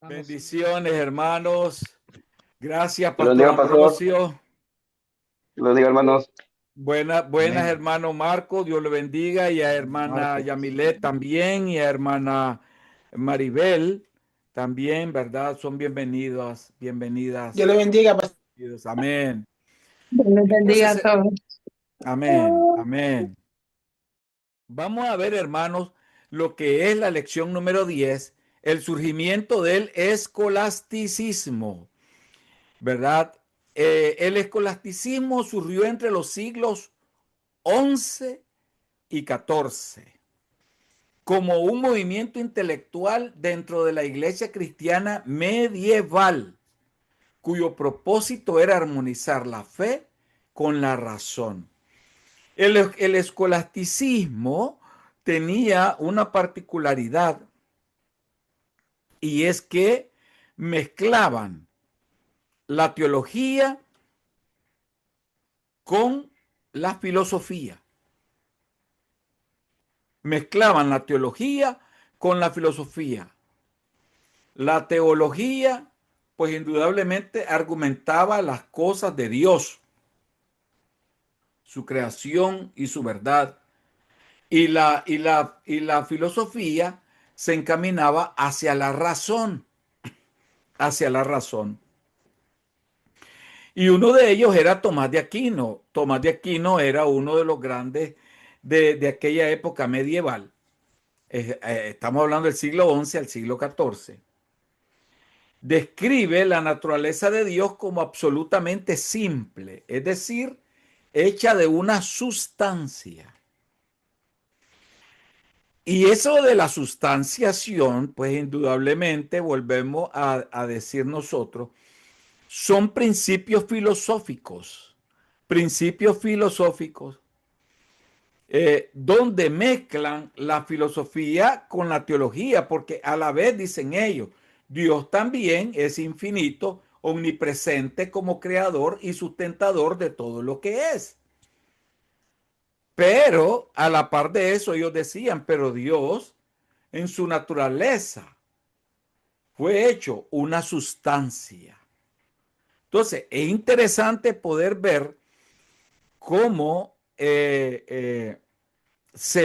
Bendiciones, hermanos. Gracias, Que los Pastor diga, pastor. Ambrosio. Que los diga, hermanos. Buenas, Amén. hermano Marco. Dios le bendiga. Y a hermana Marco. Yamilet también. Y a hermana Maribel también, ¿verdad? Son bienvenidos, Dios bienvenidas. le bendiga, pastor. Amén. Dios les bendiga Entonces, a todos. amén, amén. Vamos a ver, hermanos, lo que es la lección número 10, el surgimiento del escolasticismo. ¿Verdad? El escolasticismo surgió entre los siglos XI y XIV como un movimiento intelectual dentro de la iglesia cristiana medieval, cuyo propósito era armonizar la fe con la razón. El escolasticismo tenía una particularidad y es que mezclaban la teología con la filosofía. Mezclaban la teología con la filosofía. La teología, pues indudablemente argumentaba las cosas de Dios, su creación y su verdad. Y la filosofía se encaminaba hacia la razón, hacia la razón. Y uno de ellos era Tomás de Aquino. Tomás de Aquino era uno de los grandes de aquella época medieval. Estamos hablando del siglo XI al siglo XIV. Describe la naturaleza de Dios como absolutamente simple, es decir, hecha de una sustancia. Y eso de la sustanciación, pues indudablemente volvemos a decir nosotros, son principios filosóficos, donde mezclan la filosofía con la teología, porque a la vez dicen ellos, Dios también es infinito, omnipresente como creador y sustentador de todo lo que es. Pero a la par de eso ellos decían, pero Dios en su naturaleza fue hecho una sustancia. Entonces es interesante poder ver cómo se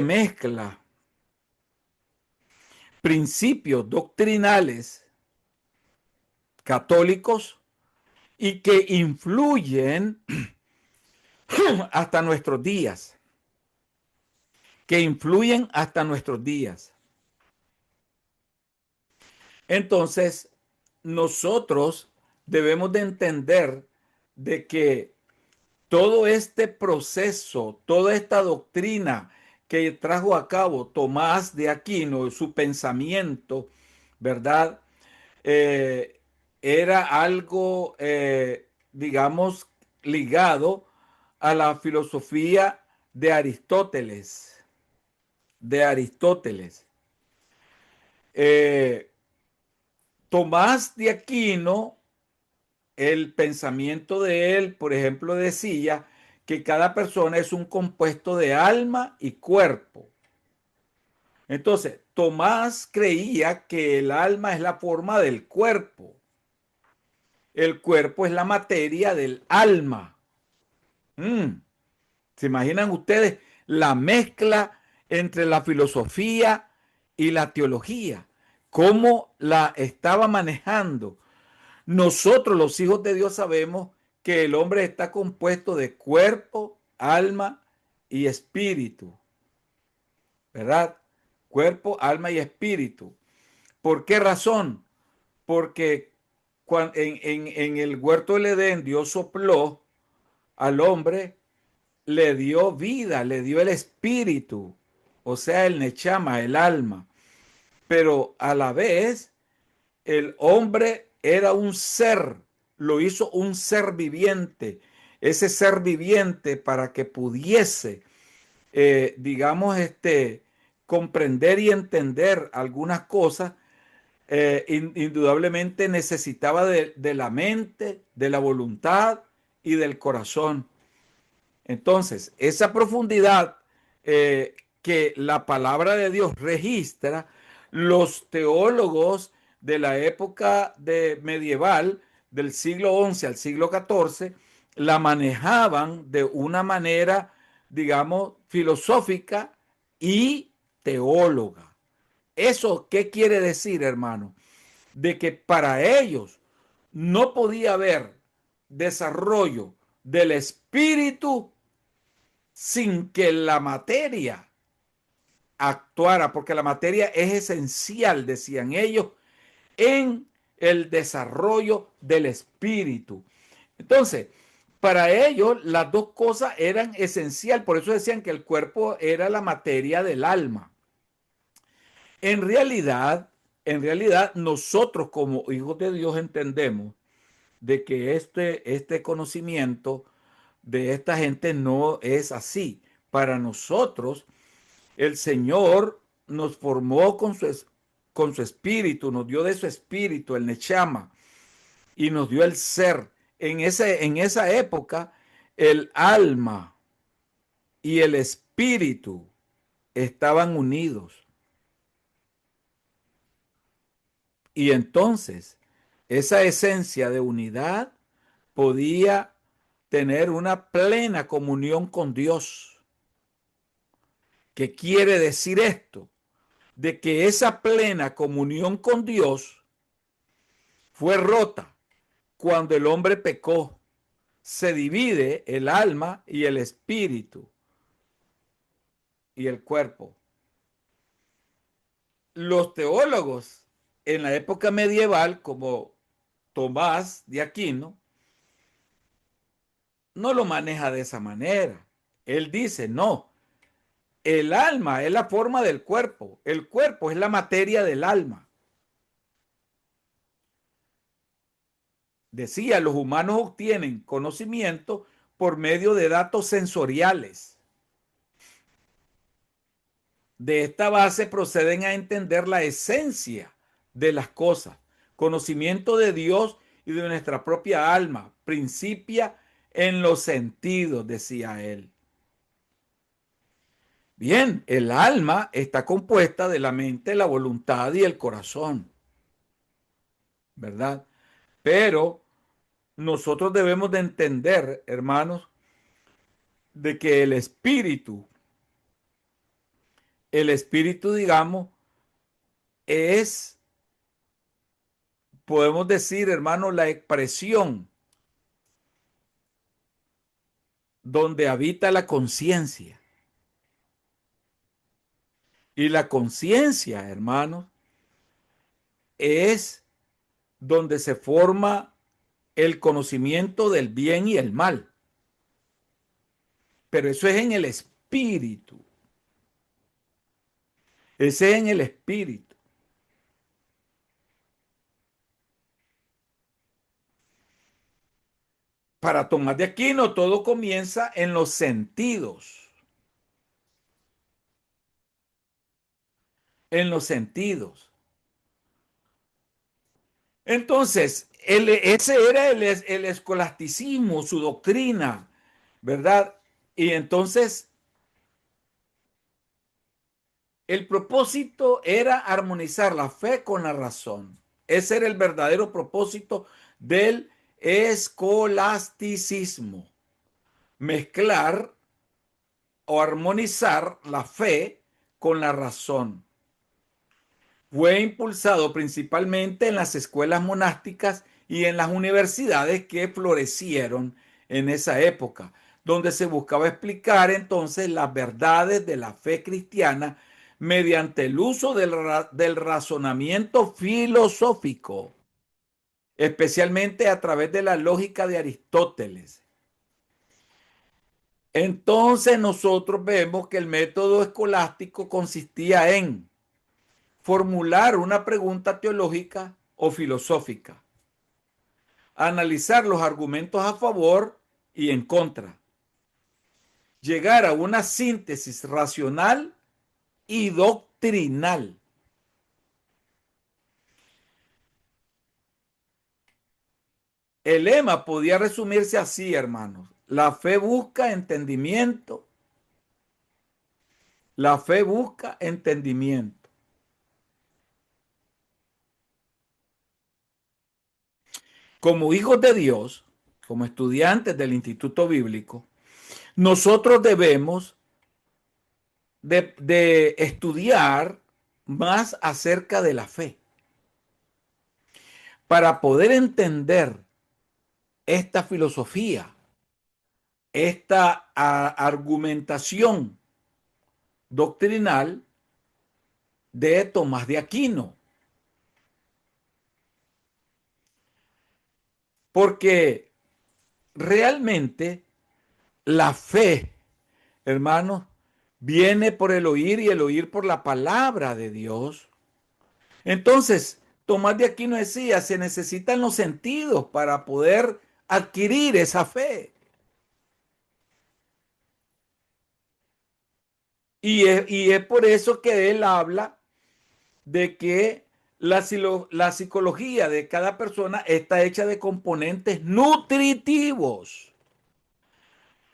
mezcla principios doctrinales católicos y que influyen hasta nuestros días, que influyen hasta nuestros días. Entonces, nosotros debemos de entender de que todo este proceso, toda esta doctrina que trajo a cabo Tomás de Aquino, su pensamiento, ¿verdad? Eh, Era algo, digamos, ligado a la filosofía de Aristóteles, de Aristóteles. Eh, Tomás de Aquino, el pensamiento de él, por ejemplo, decía que cada persona es un compuesto de alma y cuerpo. Entonces, Tomás creía que el alma es la forma del cuerpo. El cuerpo es la materia del alma. ¿Se imaginan ustedes la mezcla entre la filosofía y la teología? ¿Cómo la estaba manejando? Nosotros, los hijos de Dios, sabemos que el hombre está compuesto de cuerpo, alma y espíritu, ¿verdad? Cuerpo, alma y espíritu. ¿Por qué razón? Porque en el huerto del Edén Dios sopló al hombre, le dio vida, le dio el espíritu, o sea, el nechama, el alma. Pero a la vez, el hombre era un ser, lo hizo un ser viviente. Ese ser viviente para que pudiese, digamos, comprender y entender algunas cosas, indudablemente necesitaba de la mente, de la voluntad y del corazón. Entonces, esa profundidad que la palabra de Dios registra, los teólogos de la época medieval, del siglo XI al siglo XIV, la manejaban de una manera, digamos, filosófica y teóloga. ¿Eso qué quiere decir, hermano? De que para ellos no podía haber desarrollo del espíritu sin que la materia actuara, porque la materia es esencial, decían ellos, en el desarrollo del espíritu. Entonces, para ellos las dos cosas eran esencial, por eso decían que el cuerpo era la materia del alma. En realidad, en realidad nosotros como hijos de Dios entendemos de que este conocimiento de esta gente no es así. Para nosotros, el Señor nos formó con su espíritu, nos dio de su espíritu, el Nechama, y nos dio el ser. En esa época, el alma y el espíritu estaban unidos. Y entonces, esa esencia de unidad podía tener una plena comunión con Dios. ¿Qué quiere decir esto? De que esa plena comunión con Dios fue rota cuando el hombre pecó. Se divide el alma y el espíritu y el cuerpo. Los teólogos en la época medieval, como Tomás de Aquino, no lo maneja de esa manera. Él dice, no, el alma es la forma del cuerpo, el cuerpo es la materia del alma. Decía, los humanos obtienen conocimiento por medio de datos sensoriales. De esta base proceden a entender la esencia de las cosas, conocimiento de Dios y de nuestra propia alma, principia en los sentidos, decía él. Bien, el alma está compuesta de la mente, la voluntad y el corazón, ¿verdad? Pero nosotros debemos de entender, hermanos, de que el espíritu, digamos, es, podemos decir, hermano, la expresión donde habita la conciencia. Y la conciencia, hermanos, es donde se forma el conocimiento del bien y el mal. Pero eso es en el espíritu. Ese es en el espíritu. Para Tomás de Aquino, todo comienza en los sentidos. En los sentidos. Entonces, ese era el escolasticismo, su doctrina, ¿verdad? Y entonces, el propósito era armonizar la fe con la razón. Ese era el verdadero propósito del escolasticismo. Mezclar o armonizar la fe con la razón. Fue impulsado principalmente en las escuelas monásticas y en las universidades que florecieron en esa época, donde se buscaba explicar entonces las verdades de la fe cristiana mediante el uso del razonamiento filosófico, especialmente a través de la lógica de Aristóteles. Entonces nosotros vemos que el método escolástico consistía en formular una pregunta teológica o filosófica, analizar los argumentos a favor y en contra, llegar a una síntesis racional y doctrinal. El lema podía resumirse así, hermanos. La fe busca entendimiento. La fe busca entendimiento. como hijos de Dios, como estudiantes del Instituto Bíblico, nosotros debemos de estudiar más acerca de la fe para poder entender esta filosofía, esta argumentación doctrinal de Tomás de Aquino. Porque realmente la fe, hermanos, viene por el oír y el oír por la palabra de Dios. Entonces, Tomás de Aquino decía, se necesitan los sentidos para poder adquirir esa fe. Y es por eso que él habla de que la psicología de cada persona está hecha de componentes nutritivos,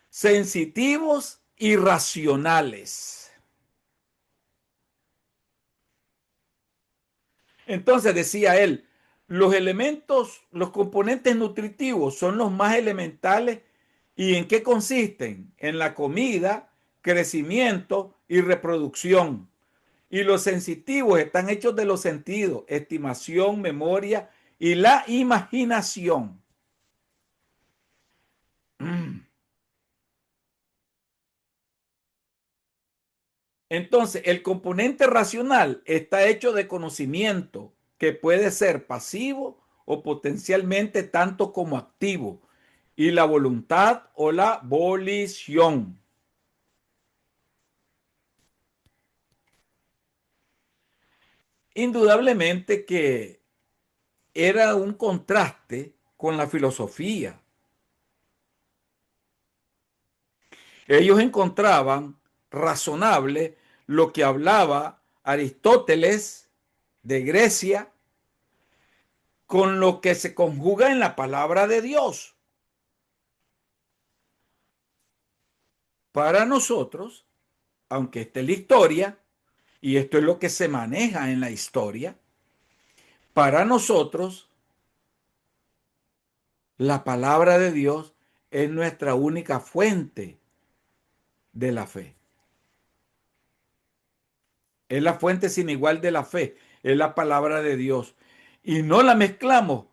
sensitivos y racionales. Entonces decía él, los elementos, los componentes nutritivos son los más elementales. ¿Y en qué consisten? En la comida, crecimiento y reproducción. Y los sensitivos están hechos de los sentidos, estimación, memoria y la imaginación. Entonces, el componente racional está hecho de conocimiento que puede ser pasivo o potencialmente tanto como activo, y la voluntad o la volición. Indudablemente que era un contraste con la filosofía. Ellos encontraban razonable lo que hablaba Aristóteles de Grecia con lo que se conjuga en la palabra de Dios. Para nosotros, aunque esté en la historia, y esto es lo que se maneja en la historia, para nosotros la palabra de Dios es nuestra única fuente de la fe. Es la fuente sin igual de la fe, es la palabra de Dios. Y no la mezclamos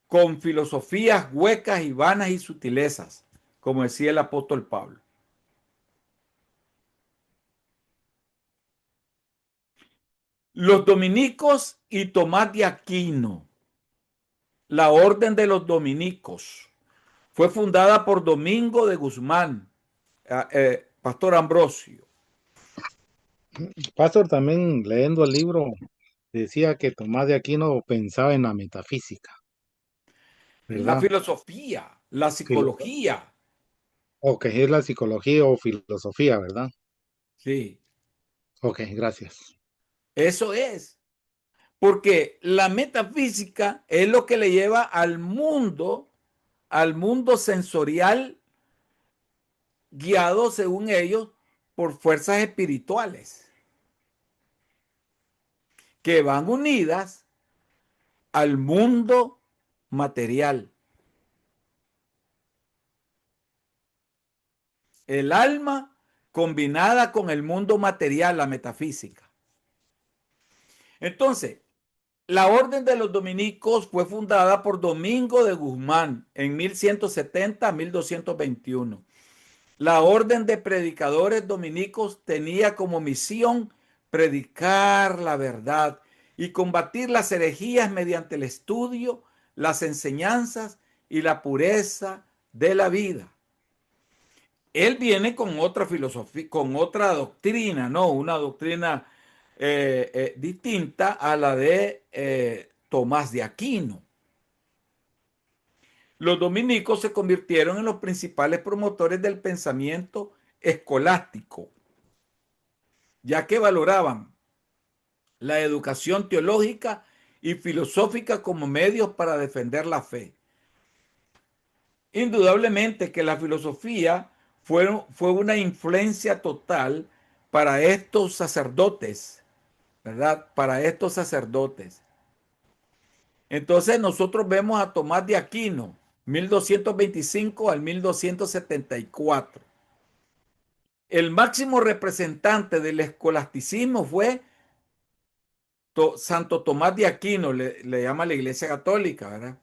con filosofías huecas y vanas y sutilezas, como decía el apóstol Pablo. Los dominicos y Tomás de Aquino. La orden de los dominicos fue fundada por Domingo de Guzmán, Pastor Ambrosio. Pastor, también leyendo el libro, decía que Tomás de Aquino pensaba en la metafísica, La ¿verdad? filosofía, la Filo- psicología. o que es la psicología o filosofía, ¿verdad? Sí, Ok, gracias. eso es. Porque la metafísica es lo que le lleva al mundo sensorial, guiado, según ellos, por fuerzas espirituales que van unidas al mundo material. El alma combinada con el mundo material, la metafísica. Entonces, la orden de los dominicos fue fundada por Domingo de Guzmán en 1170 a 1221. La orden de predicadores dominicos tenía como misión predicar la verdad y combatir las herejías mediante el estudio, las enseñanzas y la pureza de la vida. Él viene con otra filosofía, con otra doctrina, ¿no? Una doctrina distinta a la de Tomás de Aquino. Los dominicos se convirtieron en los principales promotores del pensamiento escolástico, ya que valoraban la educación teológica y filosófica como medios para defender la fe. Indudablemente que la filosofía fue una influencia total para estos sacerdotes, ¿verdad? Para estos sacerdotes. Entonces nosotros vemos a Tomás de Aquino, 1225 al 1274. El máximo representante del escolasticismo fue Santo Tomás de Aquino, le llama la Iglesia Católica, ¿verdad?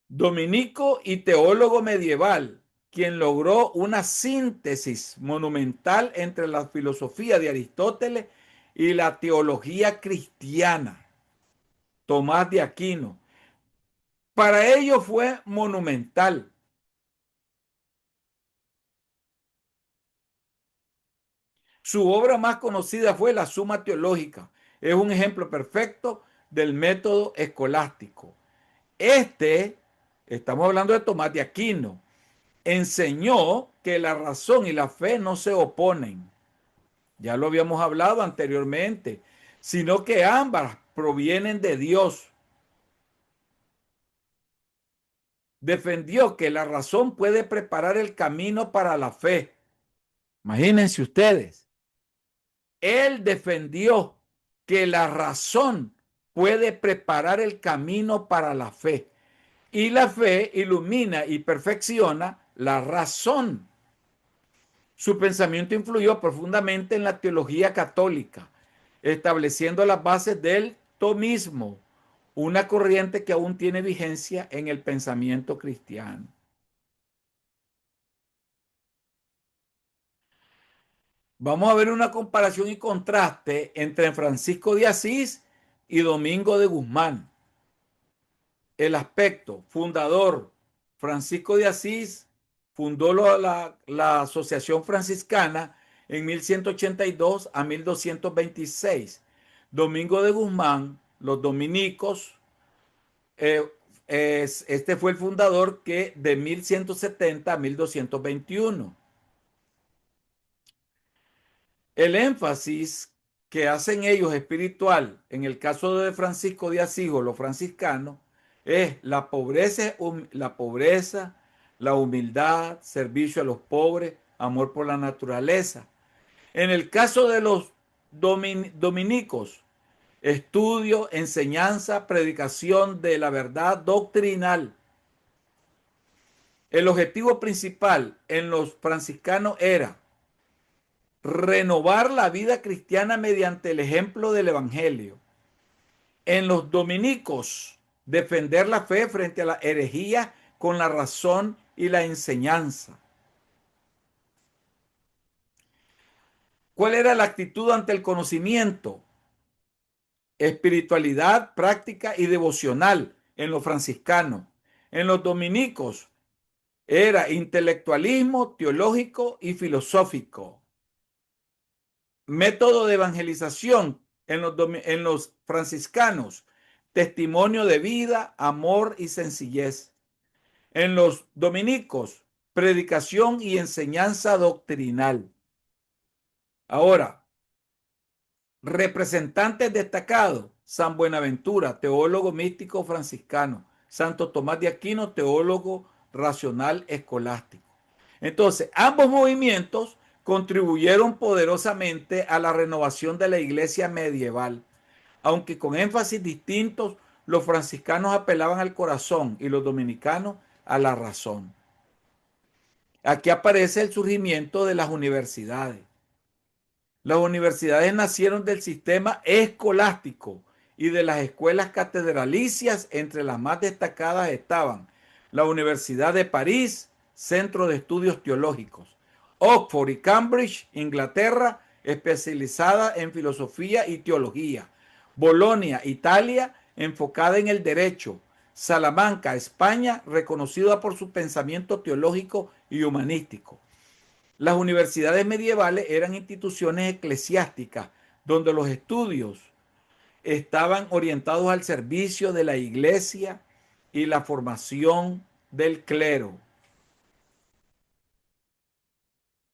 Dominico y teólogo medieval, quien logró una síntesis monumental entre la filosofía de Aristóteles y la teología cristiana. Tomás de Aquino. Para ello fue monumental. Su obra más conocida fue la Suma Teológica. Es un ejemplo perfecto del método escolástico. Estamos hablando de Tomás de Aquino, enseñó que la razón y la fe no se oponen. Ya lo habíamos hablado anteriormente, sino que ambas provienen de Dios. Defendió que la razón puede preparar el camino para la fe. Imagínense ustedes. Él defendió que la razón puede preparar el camino para la fe. Y la fe ilumina y perfecciona la razón. Su pensamiento influyó profundamente en la teología católica, estableciendo las bases del tomismo, una corriente que aún tiene vigencia en el pensamiento cristiano. Vamos a ver una comparación y contraste entre Francisco de Asís y Domingo de Guzmán. El aspecto fundador, Francisco de Asís fundó la Asociación Franciscana en 1182 a 1226. Domingo de Guzmán, los dominicos, este fue el fundador que de 1170 a 1221. El énfasis que hacen ellos espiritual, en el caso de Francisco de Asís o los franciscanos, es la pobreza, la humildad, servicio a los pobres, amor por la naturaleza. En el caso de los dominicos, estudio, enseñanza, predicación de la verdad doctrinal. El objetivo principal en los franciscanos era renovar la vida cristiana mediante el ejemplo del Evangelio. En los dominicos, defender la fe frente a la herejía con la razón y la enseñanza. ¿Cuál era la actitud ante el conocimiento? Espiritualidad práctica y devocional en los franciscanos. En los dominicos era intelectualismo teológico y filosófico. Método de evangelización en los franciscanos, testimonio de vida, amor y sencillez. En los dominicos, predicación y enseñanza doctrinal. Ahora, representantes destacados: San Buenaventura, teólogo místico franciscano; Santo Tomás de Aquino, teólogo racional escolástico. Entonces, ambos movimientos contribuyeron poderosamente a la renovación de la iglesia medieval, aunque con énfasis distintos. Los franciscanos apelaban al corazón y los dominicanos a la razón. Aquí aparece el surgimiento de las universidades. Las universidades nacieron del sistema escolástico y de las escuelas catedralicias. Entre las más destacadas estaban la Universidad de París, centro de estudios teológicos; Oxford y Cambridge, Inglaterra, especializada en filosofía y teología; Bolonia, Italia, enfocada en el derecho; Salamanca, España, reconocida por su pensamiento teológico y humanístico. Las universidades medievales eran instituciones eclesiásticas donde los estudios estaban orientados al servicio de la iglesia y la formación del clero.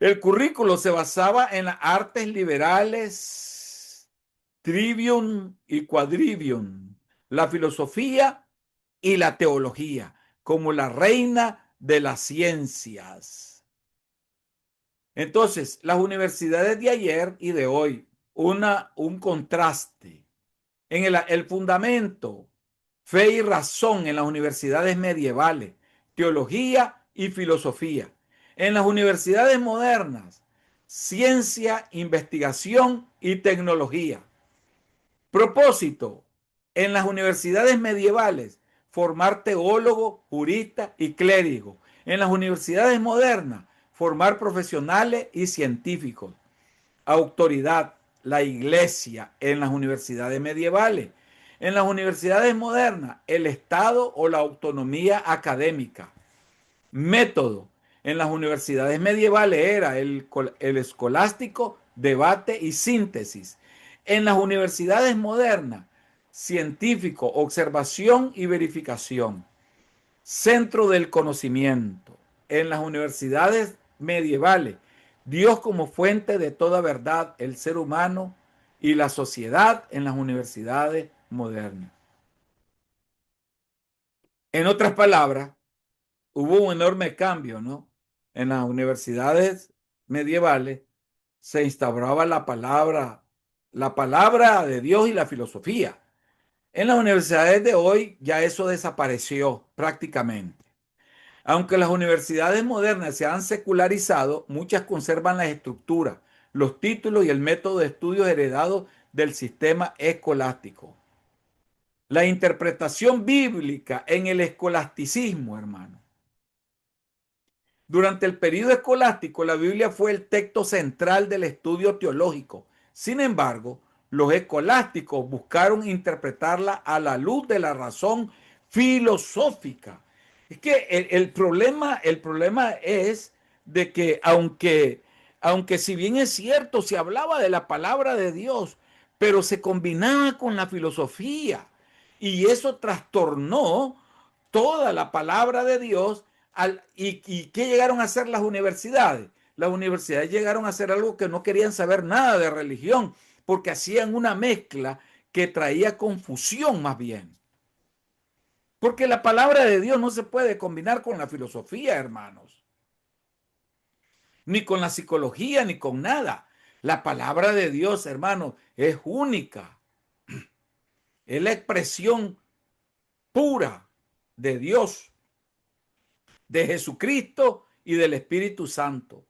El currículo se basaba en las artes liberales, trivium y quadrivium, la filosofía y la teología, como la reina de las ciencias. Entonces, las universidades de ayer y de hoy, un contraste. En el fundamento, fe y razón en las universidades medievales, teología y filosofía. En las universidades modernas, ciencia, investigación y tecnología. Propósito, en las universidades medievales, formar teólogos, juristas y clérigos. En las universidades modernas, formar profesionales y científicos. Autoridad, la iglesia en las universidades medievales. En las universidades modernas, el Estado o la autonomía académica. Método, en las universidades medievales era el escolástico, debate y síntesis. En las universidades modernas, científico, observación y verificación. Centro del conocimiento. En las universidades medievales, Dios como fuente de toda verdad, el ser humano y la sociedad en las universidades modernas. En otras palabras, hubo un enorme cambio, ¿no? En las universidades medievales se instauraba la palabra de Dios y la filosofía. En las universidades de hoy ya eso desapareció prácticamente. Aunque las universidades modernas se han secularizado, muchas conservan las estructuras, los títulos y el método de estudios heredados del sistema escolástico. La interpretación bíblica en el escolasticismo, hermano. Durante el período escolástico, la Biblia fue el texto central del estudio teológico. Sin embargo, los escolásticos buscaron interpretarla a la luz de la razón filosófica. Es que el problema es de que aunque si bien es cierto, se hablaba de la palabra de Dios, pero se combinaba con la filosofía. Y eso trastornó toda la palabra de Dios. ¿Y qué llegaron a hacer las universidades? Las universidades llegaron a hacer algo que no querían saber nada de religión, porque hacían una mezcla que traía confusión más bien. Porque la palabra de Dios no se puede combinar con la filosofía, hermanos. Ni con la psicología, ni con nada. La palabra de Dios, hermanos, es única. Es la expresión pura de Dios, de Jesucristo y del Espíritu Santo.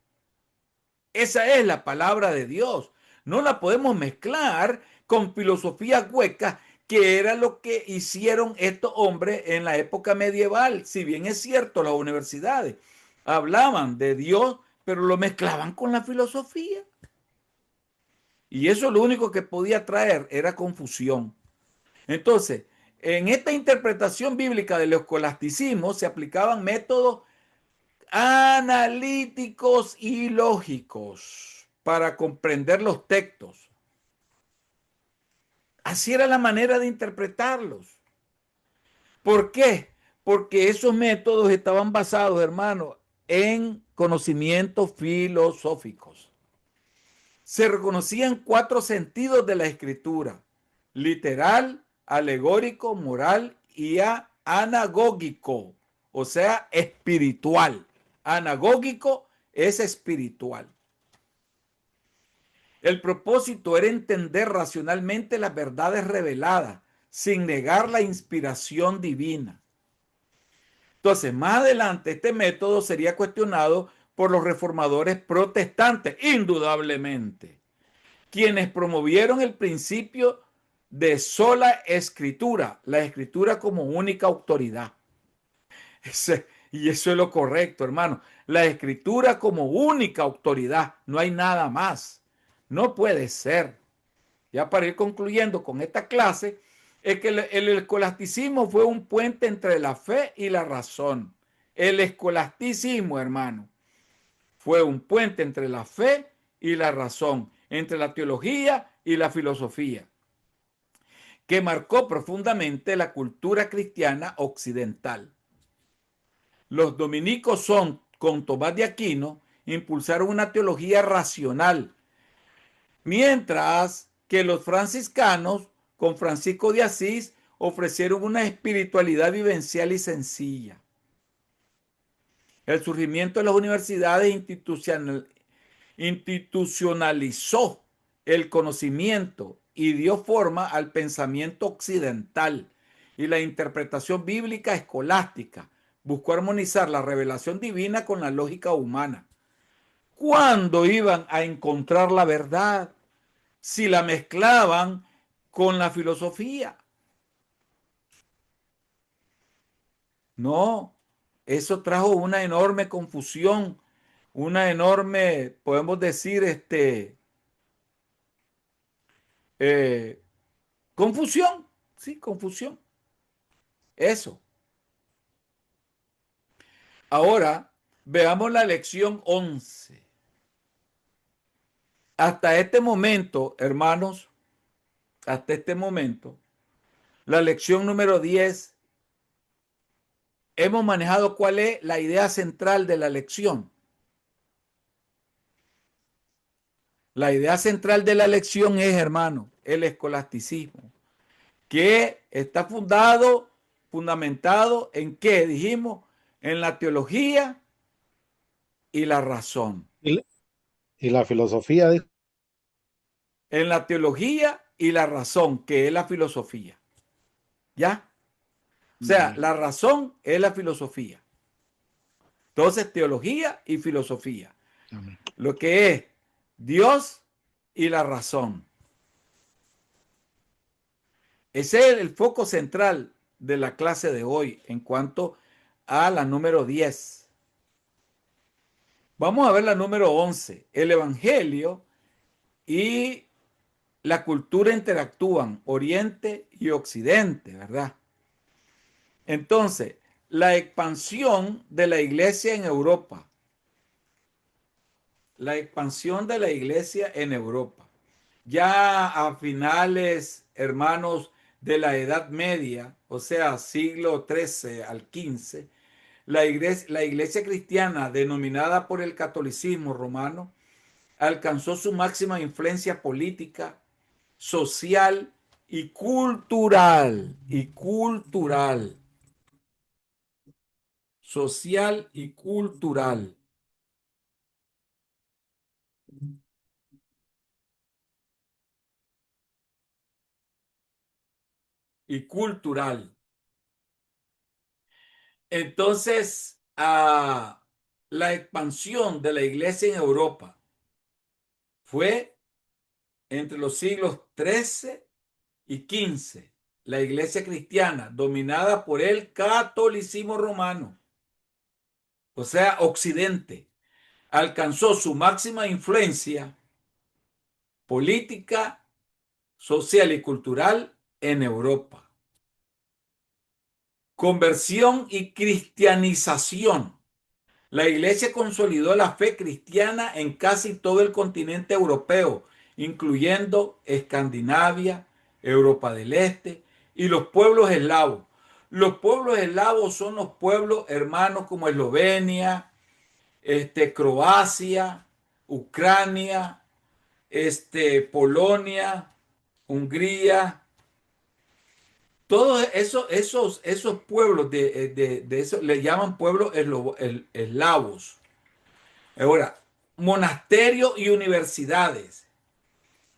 Esa es la palabra de Dios. No la podemos mezclar con filosofías huecas, que era lo que hicieron estos hombres en la época medieval. Si bien es cierto, las universidades hablaban de Dios, pero lo mezclaban con la filosofía. Y eso lo único que podía traer era confusión. Entonces, en esta interpretación bíblica del escolasticismo se aplicaban métodos analíticos y lógicos para comprender los textos. Así era la manera de interpretarlos. ¿Por qué? Porque esos métodos estaban basados, hermano, en conocimientos filosóficos. Se reconocían 4 sentidos de la escritura: literal, alegórico, moral y anagógico, o sea, espiritual. Anagógico es espiritual. El propósito era entender racionalmente las verdades reveladas, sin negar la inspiración divina. Entonces, más adelante, este método sería cuestionado por los reformadores protestantes, indudablemente, quienes promovieron el principio de sola escritura, la escritura como única autoridad. Y eso es lo correcto, hermano. La escritura como única autoridad, no hay nada más. No puede ser. Ya para ir concluyendo con esta clase, es que el escolasticismo fue un puente entre la fe y la razón. El escolasticismo, hermano, fue un puente entre la fe y la razón, entre la teología y la filosofía, que marcó profundamente la cultura cristiana occidental. Los dominicos con Tomás de Aquino, impulsaron una teología racional, mientras que los franciscanos, con Francisco de Asís, ofrecieron una espiritualidad vivencial y sencilla. El surgimiento de las universidades institucionalizó el conocimiento y dio forma al pensamiento occidental, y la interpretación bíblica escolástica. Buscó armonizar la revelación divina con la lógica humana. ¿Cuándo iban a encontrar la verdad si la mezclaban con la filosofía? No, eso trajo una enorme confusión, una enorme, podemos decir, eh, confusión, sí, confusión. Eso. Ahora, veamos la lección 11. Hasta este momento, hermanos, hasta este momento, la lección número 10, hemos manejado cuál es la idea central de la lección. La idea central de la lección es, hermano, el escolasticismo, que está fundamentado en qué, dijimos, en la teología y la razón. Y la filosofía, dijo. En la teología y la razón, que es la filosofía. ¿Ya? O sea, la razón es la filosofía. Entonces, teología y filosofía. Amén. Lo que es Dios y la razón. Ese es el foco central de la clase de hoy en cuanto a la número 10. Vamos a ver la número 11. El Evangelio y la cultura interactúan, Oriente y Occidente, ¿verdad? Entonces, la expansión de la iglesia en Europa. La expansión de la iglesia en Europa. Ya a finales, hermanos, de la Edad Media, o sea, siglo XIII al XV, la iglesia cristiana, denominada por el catolicismo romano, alcanzó su máxima influencia política, social y cultural. Y cultural. Social y cultural. Y cultural. Entonces, la expansión de la iglesia en Europa fue entre los siglos XIII y XV. La iglesia cristiana, dominada por el catolicismo romano, o sea, Occidente, alcanzó su máxima influencia política, social y cultural en Europa. Conversión y cristianización. La iglesia consolidó la fe cristiana en casi todo el continente europeo, incluyendo Escandinavia, Europa del Este y los pueblos eslavos. Los pueblos eslavos son los pueblos hermanos como Eslovenia, Croacia, Ucrania, Polonia, Hungría. Todos esos pueblos de eso le llaman pueblos eslavos. Ahora, monasterios y universidades.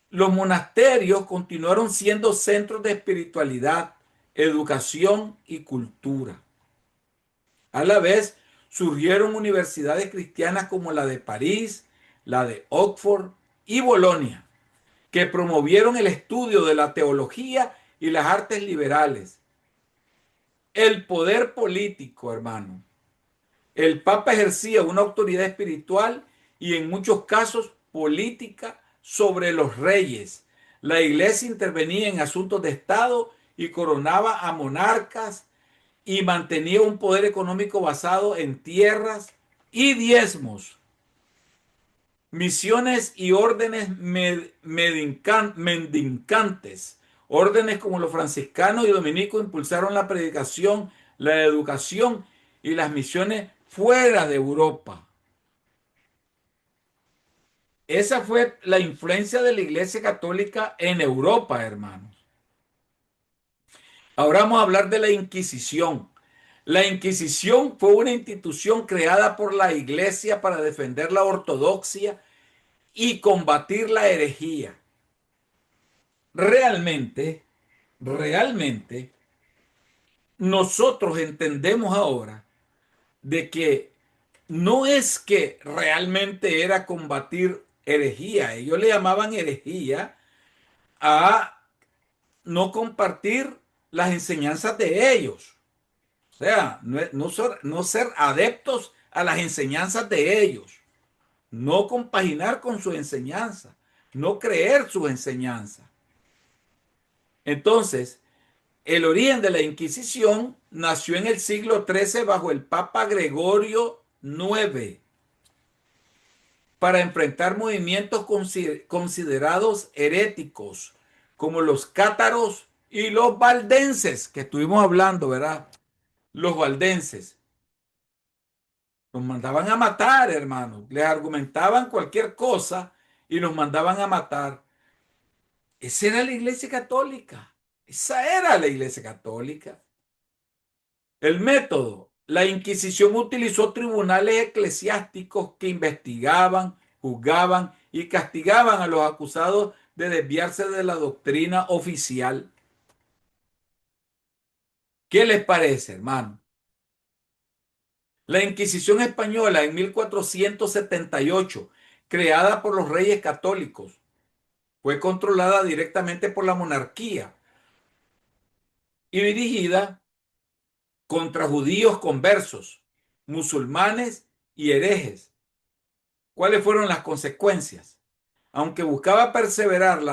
Los monasterios continuaron siendo centros de espiritualidad, educación y cultura. A la vez, surgieron universidades cristianas como la de París, la de Oxford y Bolonia, que promovieron el estudio de la teología y las artes liberales. El poder político, hermano. El Papa ejercía una autoridad espiritual y en muchos casos política sobre los reyes. La iglesia intervenía en asuntos de Estado y coronaba a monarcas y mantenía un poder económico basado en tierras y diezmos. Misiones y órdenes mendicantes. Órdenes como los franciscanos y dominicos impulsaron la predicación, la educación y las misiones fuera de Europa. Esa fue la influencia de la Iglesia Católica en Europa, hermanos. Ahora vamos a hablar de la Inquisición. La Inquisición fue una institución creada por la Iglesia para defender la ortodoxia y combatir la herejía. Realmente, nosotros entendemos ahora de que no es que realmente era combatir herejía. Ellos le llamaban herejía a no compartir las enseñanzas de ellos. O sea, no ser adeptos a las enseñanzas de ellos. No compaginar con su enseñanza. No creer su enseñanza. Entonces, el origen de la Inquisición nació en el siglo XIII bajo el Papa Gregorio IX para enfrentar movimientos considerados heréticos, como los cátaros y los valdenses, que estuvimos hablando, ¿verdad? Los valdenses. Los mandaban a matar, hermanos. Les argumentaban cualquier cosa y los mandaban a matar. Esa era la Iglesia Católica. Esa era la Iglesia Católica. El método. La Inquisición utilizó tribunales eclesiásticos que investigaban, juzgaban y castigaban a los acusados de desviarse de la doctrina oficial. ¿Qué les parece, hermano? La Inquisición española en 1478, creada por los reyes católicos, fue controlada directamente por la monarquía y dirigida contra judíos conversos, musulmanes y herejes. ¿Cuáles fueron las consecuencias? Aunque buscaba preservar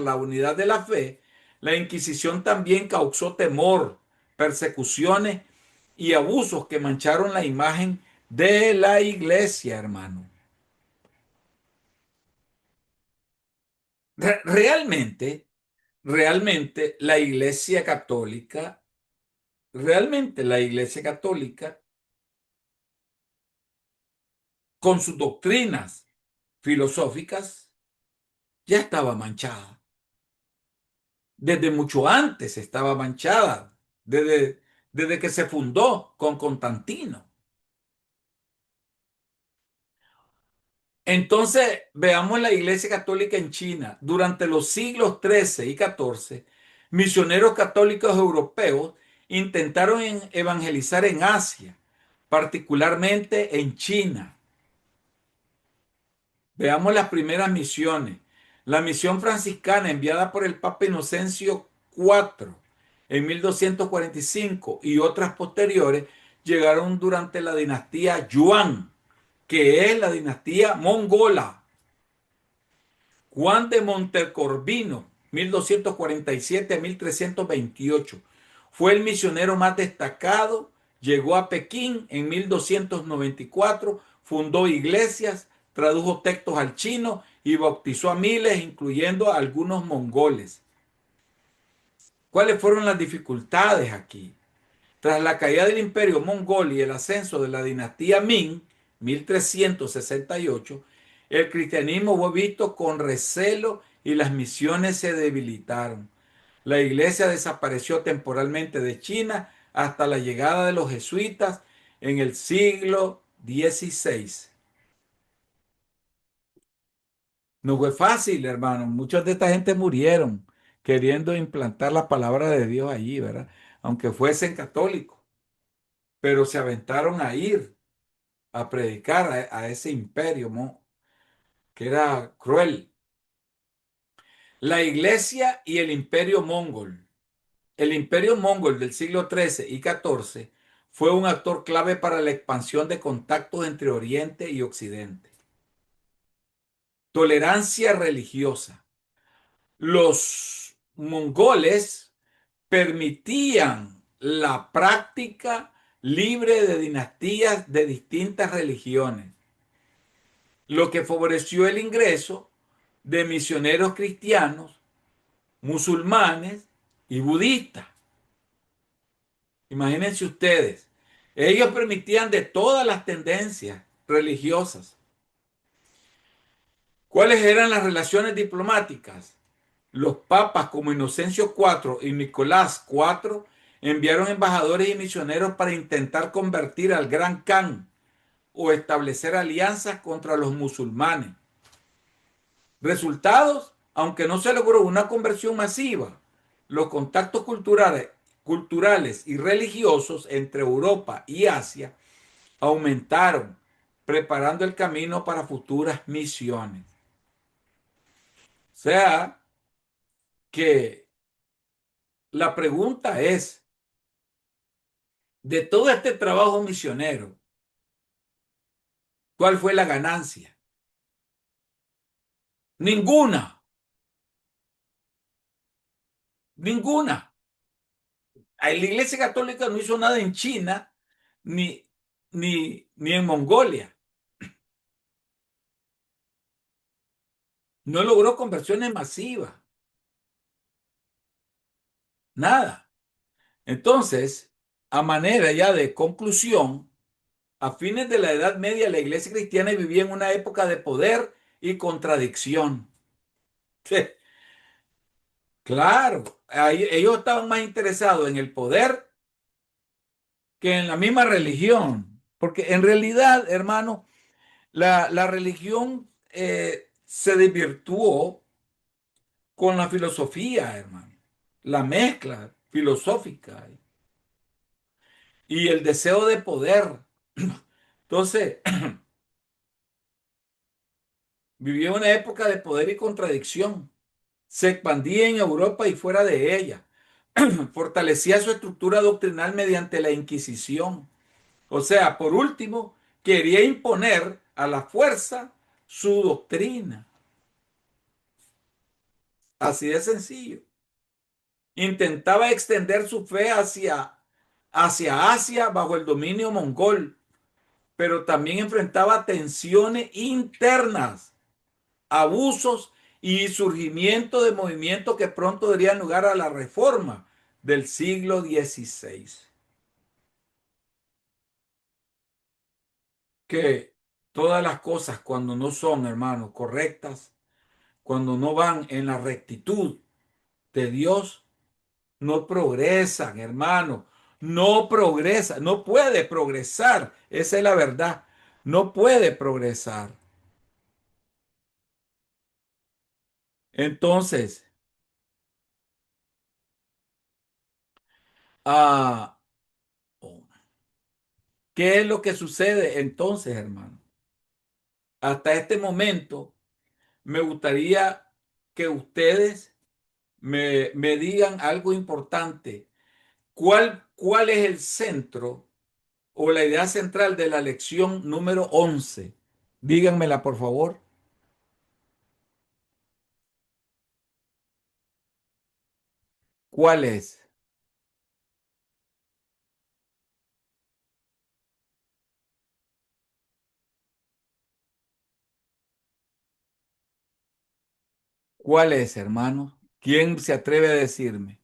la unidad de la fe, la Inquisición también causó temor, persecuciones y abusos que mancharon la imagen de la iglesia, hermano. Realmente, realmente la iglesia católica, con sus doctrinas filosóficas, ya estaba manchada. Desde mucho antes estaba manchada, desde que se fundó con Constantino. Entonces, veamos la Iglesia Católica en China. Durante los siglos XIII y XIV, misioneros católicos europeos intentaron evangelizar en Asia, particularmente en China. Veamos las primeras misiones. La misión franciscana enviada por el Papa Inocencio IV en 1245 y otras posteriores llegaron durante la dinastía Yuan, que es la dinastía mongola. Juan de Montecorvino, 1247 a 1328, fue el misionero más destacado. Llegó a Pekín en 1294, fundó iglesias, tradujo textos al chino y bautizó a miles, incluyendo a algunos mongoles. ¿Cuáles fueron las dificultades aquí? Tras la caída del imperio mongol y el ascenso de la dinastía Ming, 1368, el cristianismo fue visto con recelo y las misiones se debilitaron. La iglesia desapareció temporalmente de China hasta la llegada de los jesuitas en el siglo XVI. No fue fácil, hermano. Muchos de esta gente murieron queriendo implantar la palabra de Dios allí, ¿verdad? Aunque fuesen católicos, pero se aventaron a ir a predicar a ese imperio, ¿no? Que era cruel. La iglesia y el imperio mongol. El imperio mongol del siglo XIII y XIV fue un actor clave para la expansión de contactos entre Oriente y Occidente. Tolerancia religiosa. Los mongoles permitían la práctica libre de dinastías de distintas religiones, lo que favoreció el ingreso de misioneros cristianos, musulmanes y budistas. Imagínense ustedes, ellos permitían de todas las tendencias religiosas. ¿Cuáles eran las relaciones diplomáticas? Los papas como Inocencio IV y Nicolás IV enviaron embajadores y misioneros para intentar convertir al Gran Khan o establecer alianzas contra los musulmanes. Resultados, aunque no se logró una conversión masiva, los contactos culturales culturales y religiosos entre Europa y Asia aumentaron, preparando el camino para futuras misiones. O sea, que la pregunta es, de todo este trabajo misionero, ¿cuál fue la ganancia? Ninguna, ninguna. La Iglesia Católica no hizo nada en China ni, ni en Mongolia. No logró conversiones masivas, nada. Entonces, a manera ya de conclusión, a fines de la Edad Media, la Iglesia cristiana vivía en una época de poder y contradicción. Claro, ellos estaban más interesados en el poder que en la misma religión, porque en realidad, hermano, la religión se desvirtuó con la filosofía, hermano, la mezcla filosófica y el deseo de poder. Entonces, vivió una época de poder y contradicción. Se expandía en Europa y fuera de ella. Fortalecía su estructura doctrinal mediante la Inquisición. O sea, por último, quería imponer a la fuerza su doctrina. Así de sencillo. Intentaba extender su fe hacia Asia bajo el dominio mongol, pero también enfrentaba tensiones internas, abusos y surgimiento de movimientos que pronto darían lugar a la reforma del siglo XVI. Que todas las cosas cuando no son, hermanos, correctas, cuando no van en la rectitud de Dios, no progresan, hermano. No progresa, no puede progresar. Esa es la verdad. No puede progresar. Entonces, ah, ¿qué es lo que sucede entonces, hermano? Hasta este momento, me gustaría que ustedes me digan algo importante. ¿Cuál es el centro o la idea central de la lección número 11? Díganmela, por favor. ¿Cuál es? ¿Cuál es, hermano? ¿Quién se atreve a decirme?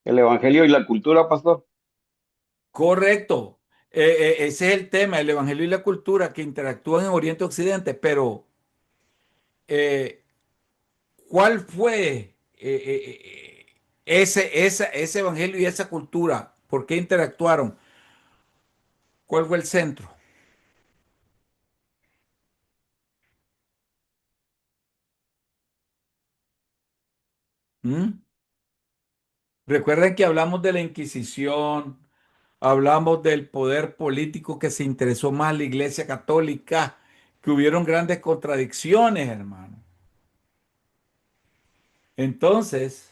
El Evangelio y la cultura, pastor. Correcto. Ese es el tema, el evangelio y la cultura que interactúan en Oriente y Occidente, pero eh, ¿cuál fue ese evangelio y esa cultura? ¿Por qué interactuaron? ¿Cuál fue el centro? ¿Mm? Recuerden que hablamos de la Inquisición, hablamos del poder político que se interesó más la Iglesia Católica, que hubieron grandes contradicciones, hermano. Entonces,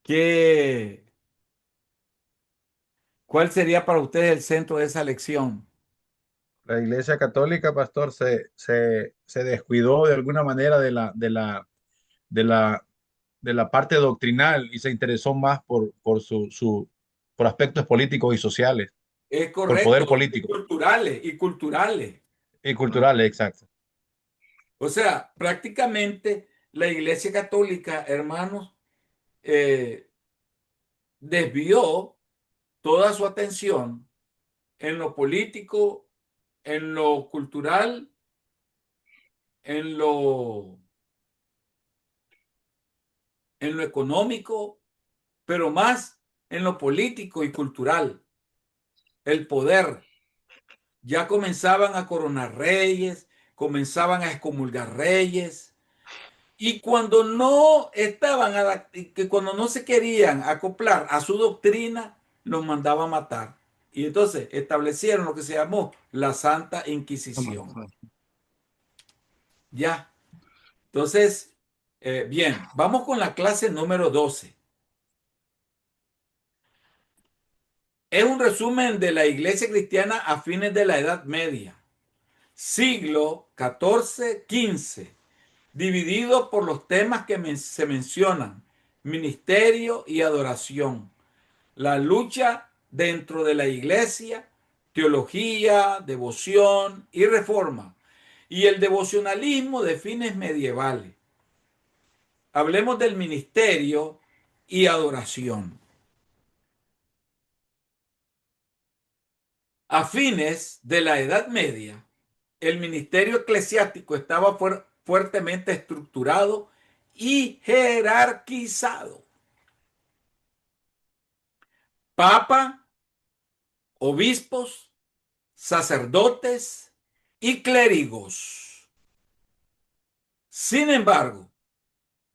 ¿qué, ¿cuál sería para ustedes el centro de esa lección? La Iglesia Católica, pastor, se descuidó de alguna manera de la, de la parte doctrinal y se interesó más por aspectos políticos y sociales, Es por poder correcto, y político culturales, y culturales. y culturales, exacto. O sea, prácticamente la Iglesia Católica, hermanos, eh, desvió toda su atención en lo político, en lo cultural, en en lo económico, pero más en lo político y cultural, el poder. Ya comenzaban a coronar reyes, comenzaban a excomulgar reyes, Y cuando no estaban, que cuando no se querían acoplar a su doctrina, los mandaba a matar. Y entonces establecieron lo que se llamó la Santa Inquisición. Ya. Entonces, bien, vamos con la clase número 12. Es un resumen de la iglesia cristiana a fines de la Edad Media, siglo XIV-XV, dividido por los temas que se mencionan: ministerio y adoración, la lucha dentro de la iglesia, teología, devoción y reforma, y el devocionalismo de fines medievales. Hablemos del ministerio y adoración. A fines de la Edad Media, el ministerio eclesiástico estaba fuertemente estructurado y jerarquizado. Papa, obispos, sacerdotes y clérigos. Sin embargo,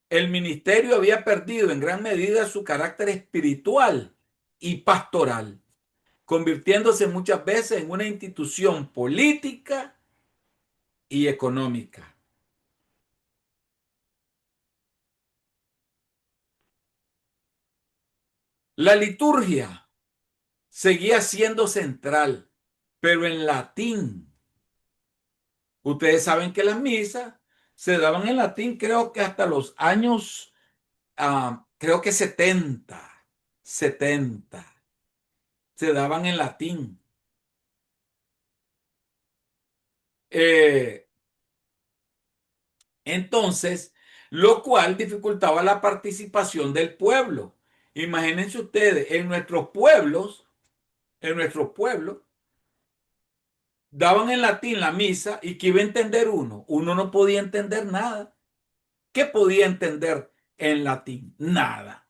el ministerio había perdido en gran medida su carácter espiritual y pastoral, convirtiéndose muchas veces en una institución política y económica. La liturgia seguía siendo central, pero en latín. Ustedes saben que las misas se daban en latín, creo que hasta los años, creo que 70 se daban en latín. Eh, entonces, lo cual dificultaba la participación del pueblo. Imagínense ustedes, en nuestros pueblos, daban en latín la misa y que iba a entender uno. Uno no podía entender nada. ¿Qué podía entender en latín? Nada.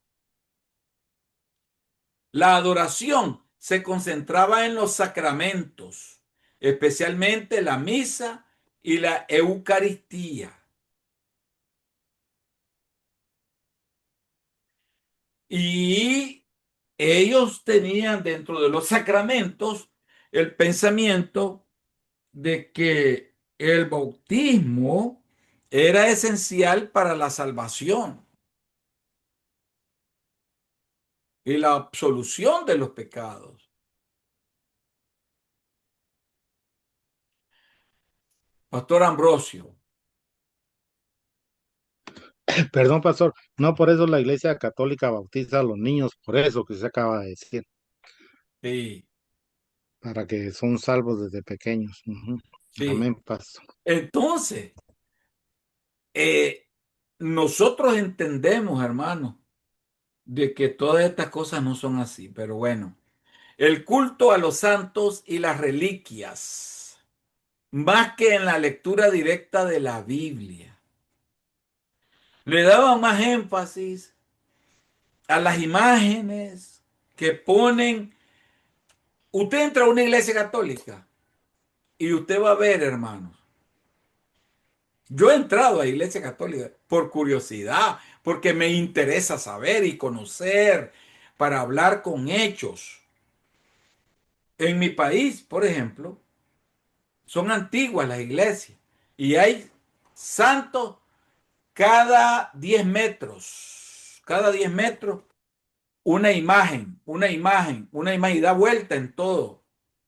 La adoración se concentraba en los sacramentos, especialmente la misa y la Eucaristía. Y ellos tenían dentro de los sacramentos el pensamiento de que el bautismo era esencial para la salvación y la absolución de los pecados. Pastor Ambrosio. Perdón, pastor, no por eso la Iglesia Católica bautiza a los niños, por eso que se acaba de decir, Sí, para que son salvos desde pequeños. Ujú. sí. Amén, pastor. Entonces, eh, nosotros entendemos, hermano, de que todas estas cosas no son así, pero bueno, el culto a los santos y las reliquias, más que en la lectura directa de la Biblia, le daban más énfasis a las imágenes que ponen. Usted entra a una iglesia católica y usted va a ver, hermanos. Yo he entrado a iglesia católica por curiosidad, porque me interesa saber y conocer, para hablar con hechos. En mi país, por ejemplo, son antiguas las iglesias y hay santos cada 10 metros. Cada 10 metros, una imagen, una imagen, una imagen, y da vuelta en todo,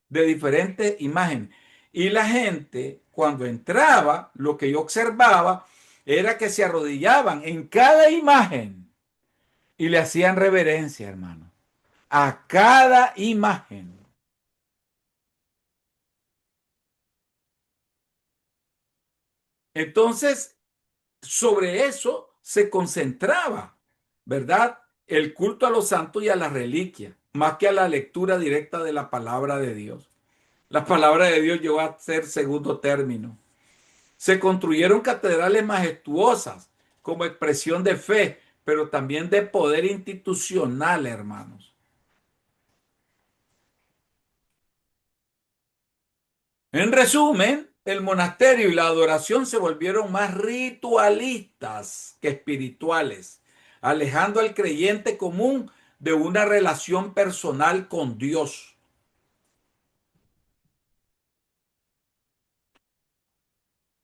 de diferentes imágenes. Y la gente, cuando entraba, lo que yo observaba era que se arrodillaban en cada imagen y le hacían reverencia, hermano, a cada imagen. Entonces, sobre eso se concentraba, ¿verdad? El culto a los santos y a la reliquia, más que a la lectura directa de la palabra de Dios. La palabra de Dios llegó a ser segundo término. Se construyeron catedrales majestuosas como expresión de fe, pero también de poder institucional, hermanos. En resumen, el monasterio y la adoración se volvieron más ritualistas que espirituales, alejando al creyente común de una relación personal con Dios.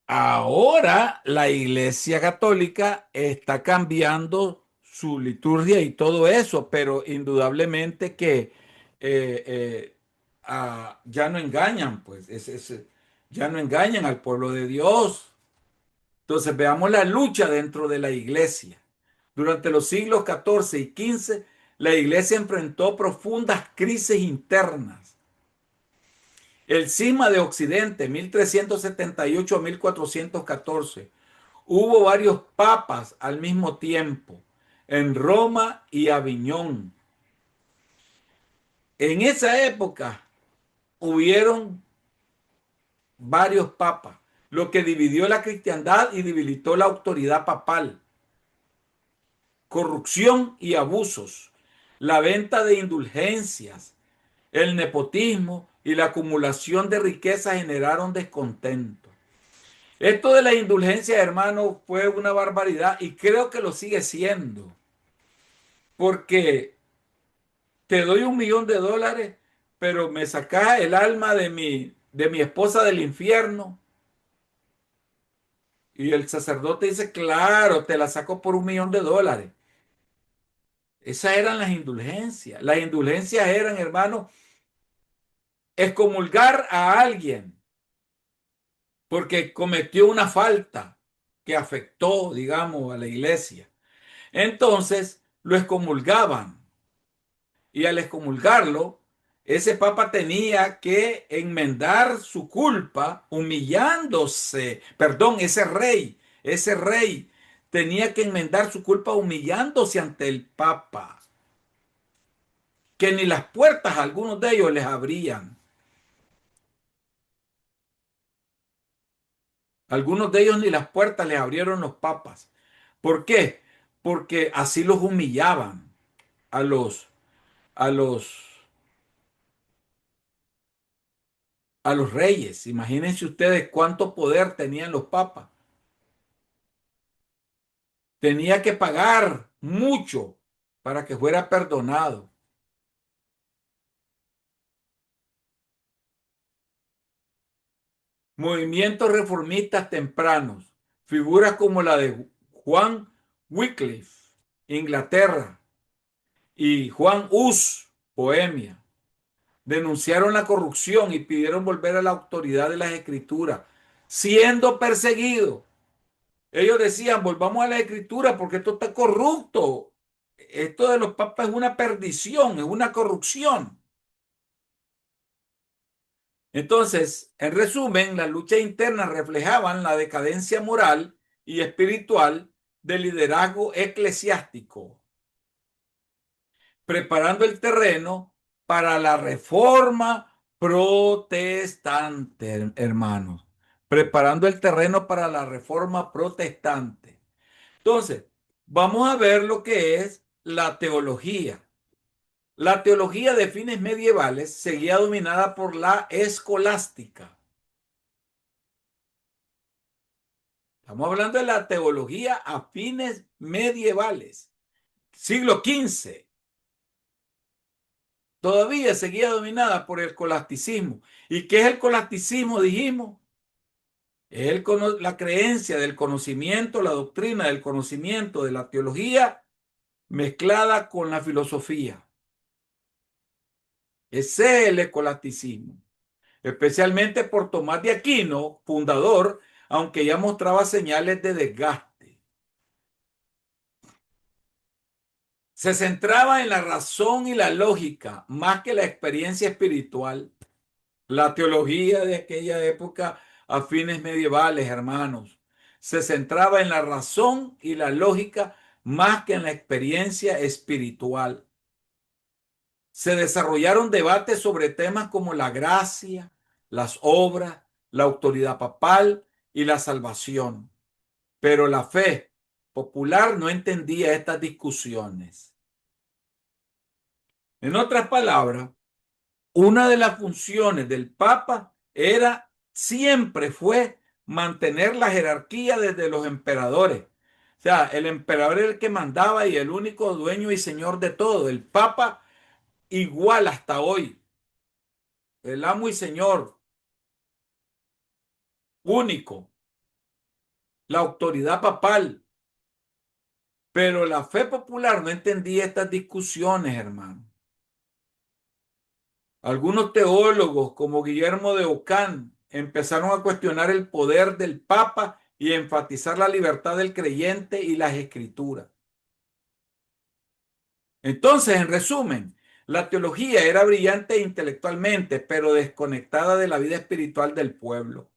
Ahora la Iglesia Católica está cambiando su liturgia y todo eso, pero indudablemente que ya no engañan, pues, ya no engañan al pueblo de Dios. Entonces veamos la lucha dentro de la Iglesia. Durante los siglos XIV y XV, la Iglesia enfrentó profundas crisis internas. El cisma de Occidente, 1378 a 1414. Hubo varios papas al mismo tiempo, en Roma y Aviñón. En esa época hubieron varios papas, lo que dividió la cristiandad y debilitó la autoridad papal. Corrupción y abusos, la venta de indulgencias, el nepotismo y la acumulación de riqueza generaron descontento. Esto de la indulgencia, hermano, fue una barbaridad y creo que lo sigue siendo. Porque te doy $1.000.000, pero me sacas el alma de mi esposa del infierno. Y el sacerdote dice, claro, te la saco por $1.000.000. Esas eran las indulgencias. Las indulgencias eran, hermano, excomulgar a alguien porque cometió una falta que afectó, digamos, a la iglesia. Entonces lo excomulgaban y al excomulgarlo, ese papa tenía que enmendar su culpa humillándose. Perdón, ese rey tenía que enmendar su culpa humillándose ante el papa, que ni las puertas a algunos de ellos les abrían. Algunos de ellos ni las puertas les abrieron los papas. ¿Por qué? Porque así los humillaban a los, a los, a los reyes. Imagínense ustedes cuánto poder tenían los papas. Tenía que pagar mucho para que fuera perdonado. Movimientos reformistas tempranos, figuras como la de Juan Wycliffe, Inglaterra, y Juan Hus, Bohemia, denunciaron la corrupción y pidieron volver a la autoridad de las escrituras, siendo perseguidos. Ellos decían, volvamos a la escritura porque esto está corrupto. Esto de los papas es una perdición, es una corrupción. Entonces, en resumen, las luchas internas reflejaban la decadencia moral y espiritual del liderazgo eclesiástico, preparando el terreno para la reforma protestante, hermanos, preparando el terreno para la reforma protestante. Entonces, vamos a ver lo que es la teología. La teología de fines medievales seguía dominada por la escolástica. Estamos hablando de la teología a fines medievales, siglo XV. Todavía seguía dominada por el escolasticismo. ¿Y qué es el escolasticismo? Dijimos, es la creencia del conocimiento, la doctrina del conocimiento de la teología mezclada con la filosofía. Ese es el escolasticismo, especialmente por Tomás de Aquino, fundador, aunque ya mostraba señales de desgaste. Se centraba en la razón y la lógica más que la experiencia espiritual. La teología de aquella época a fines medievales, hermanos, se centraba en la razón y la lógica más que en la experiencia espiritual. Se desarrollaron debates sobre temas como la gracia, las obras, la autoridad papal y la salvación. Pero la fe popular no entendía estas discusiones. En otras palabras, una de las funciones del Papa era siempre fue mantener la jerarquía desde los emperadores. O sea, el emperador era el que mandaba y el único dueño y señor de todo. El papa igual hasta hoy. El amo y señor único. La autoridad papal. Pero la fe popular no entendía estas discusiones, hermano. Algunos teólogos, como Guillermo de Ockham, empezaron a cuestionar el poder del Papa y a enfatizar la libertad del creyente y las escrituras. Entonces, en resumen, la teología era brillante intelectualmente, pero desconectada de la vida espiritual del pueblo.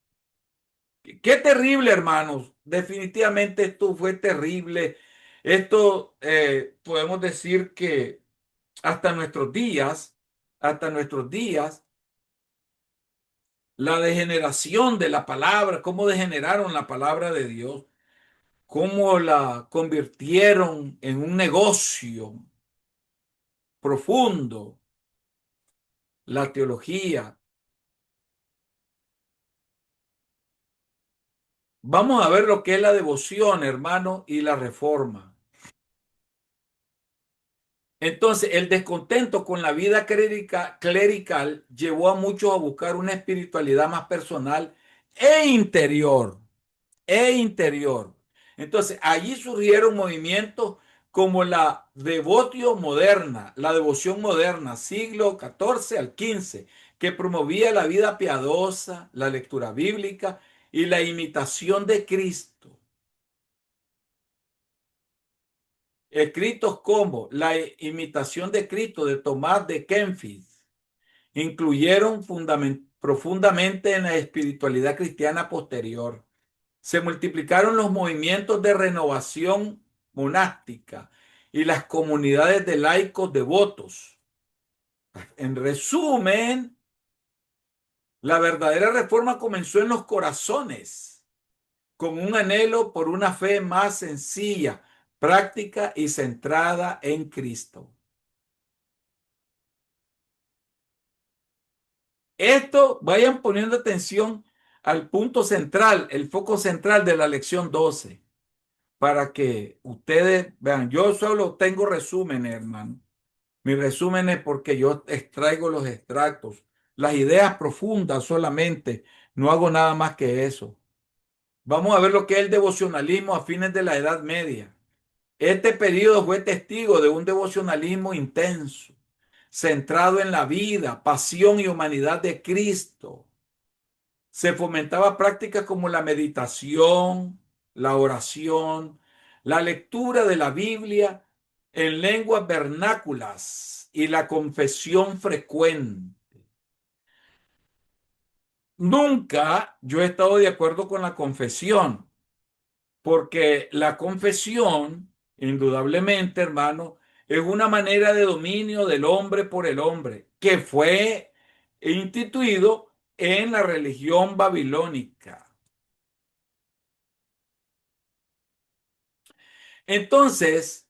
Qué terrible, hermanos. Definitivamente esto fue terrible. Esto podemos decir que hasta nuestros días, hasta nuestros días, la degeneración de la palabra, cómo degeneraron la palabra de Dios, cómo la convirtieron en un negocio profundo, la teología. Vamos a ver lo que es la devoción, hermano, y la reforma. Entonces, el descontento con la vida clerical llevó a muchos a buscar una espiritualidad más personal e interior. Interior. Entonces, allí surgieron movimientos como la devotio moderna, la devoción moderna, siglo XIV al XV, que promovía la vida piadosa, la lectura bíblica y la imitación de Cristo. Escritos como La imitación de Cristo de Tomás de Kempis incluyeron profundamente en la espiritualidad cristiana posterior. Se multiplicaron los movimientos de renovación monástica y las comunidades de laicos devotos. En resumen, la verdadera reforma comenzó en los corazones, con un anhelo por una fe más sencilla, práctica y centrada en Cristo. Esto, vayan poniendo atención al punto central, el foco central de la lección 12, para que ustedes vean. Yo solo tengo resúmenes, hermano. Mis resúmenes porque yo extraigo los extractos, las ideas profundas solamente. No hago nada más que eso. Vamos a ver lo que es el devocionalismo a fines de la Edad Media. Este periodo fue testigo de un devocionalismo intenso, centrado en la vida, pasión y humanidad de Cristo. Se fomentaba prácticas como la meditación, la oración, la lectura de la Biblia en lenguas vernáculas y la confesión frecuente. Nunca yo he estado de acuerdo con la confesión, porque la confesión, indudablemente, hermano, es una manera de dominio del hombre por el hombre, que fue instituido en la religión babilónica. Entonces,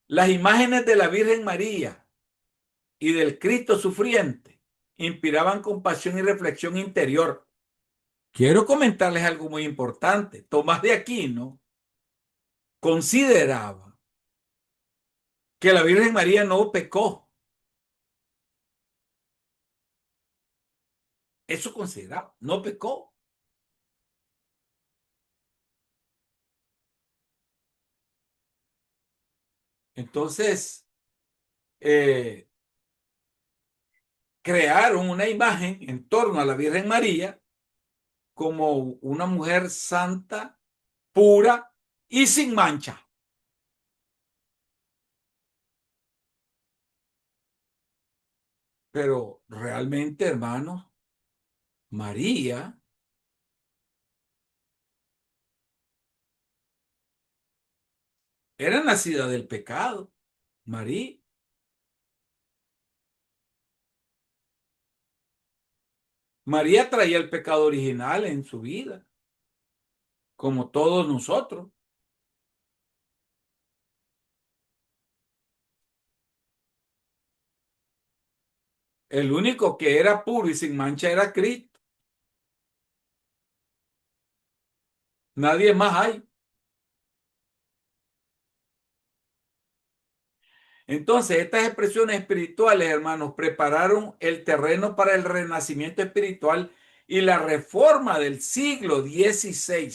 las imágenes de la Virgen María y del Cristo sufriente inspiraban compasión y reflexión interior. Quiero comentarles algo muy importante. Tomás de Aquino consideraba que la Virgen María no pecó. Eso consideraba, no pecó. Entonces, eh, crearon una imagen en torno a la Virgen María como una mujer santa, pura y sin mancha. Pero realmente, hermanos, María era nacida del pecado. María, María traía el pecado original en su vida, como todos nosotros. El único que era puro y sin mancha era Cristo. Nadie más hay. Entonces, estas expresiones espirituales, hermanos, prepararon el terreno para el renacimiento espiritual y la reforma del siglo XVI,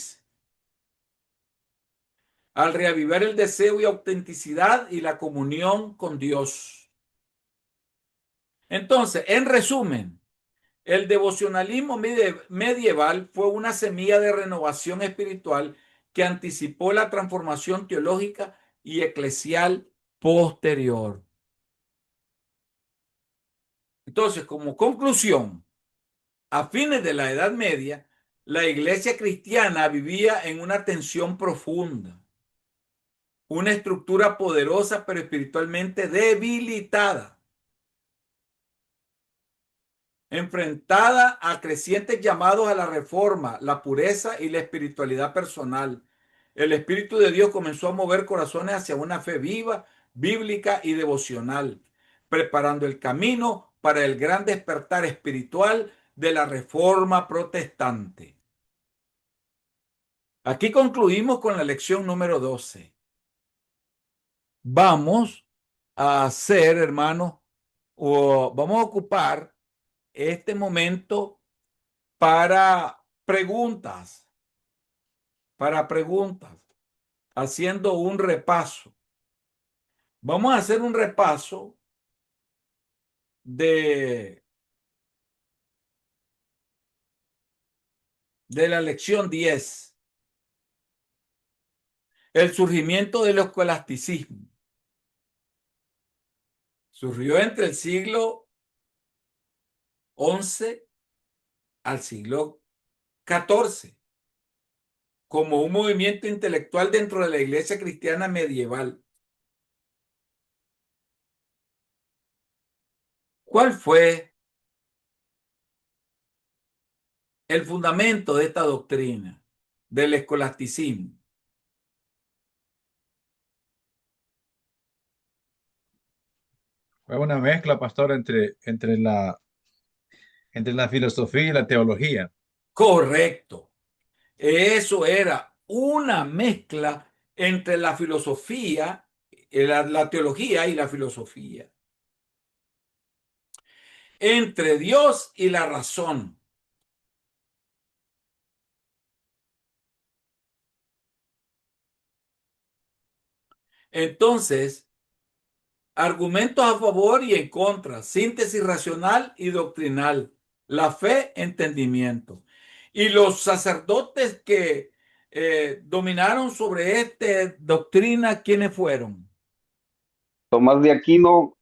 al reavivar el deseo y autenticidad y la comunión con Dios. Entonces, en resumen, el devocionalismo medieval fue una semilla de renovación espiritual que anticipó la transformación teológica y eclesial posterior. Entonces, como conclusión, a fines de la Edad Media, la iglesia cristiana vivía en una tensión profunda, una estructura poderosa pero espiritualmente debilitada, enfrentada a crecientes llamados a la reforma, la pureza y la espiritualidad personal. El Espíritu de Dios comenzó a mover corazones hacia una fe viva, bíblica y devocional, preparando el camino para el gran despertar espiritual de la reforma protestante. Aquí concluimos con la lección número 12. Vamos a hacer, hermanos, o vamos a ocupar este momento para preguntas, haciendo un repaso. Vamos a hacer un repaso de, de la lección 10, el surgimiento del escolasticismo. Surgió entre el siglo XI al siglo XIV como un movimiento intelectual dentro de la iglesia cristiana medieval. ¿Cuál fue el fundamento de esta doctrina del escolasticismo? Fue una mezcla, pastor, entre la filosofía y la teología. Correcto. Eso era una mezcla entre la filosofía, la teología y la filosofía, entre Dios y la razón. Entonces, argumentos a favor y en contra, síntesis racional y doctrinal, la fe, entendimiento. Y los sacerdotes que dominaron sobre esta doctrina, ¿quiénes fueron? Tomás de Aquino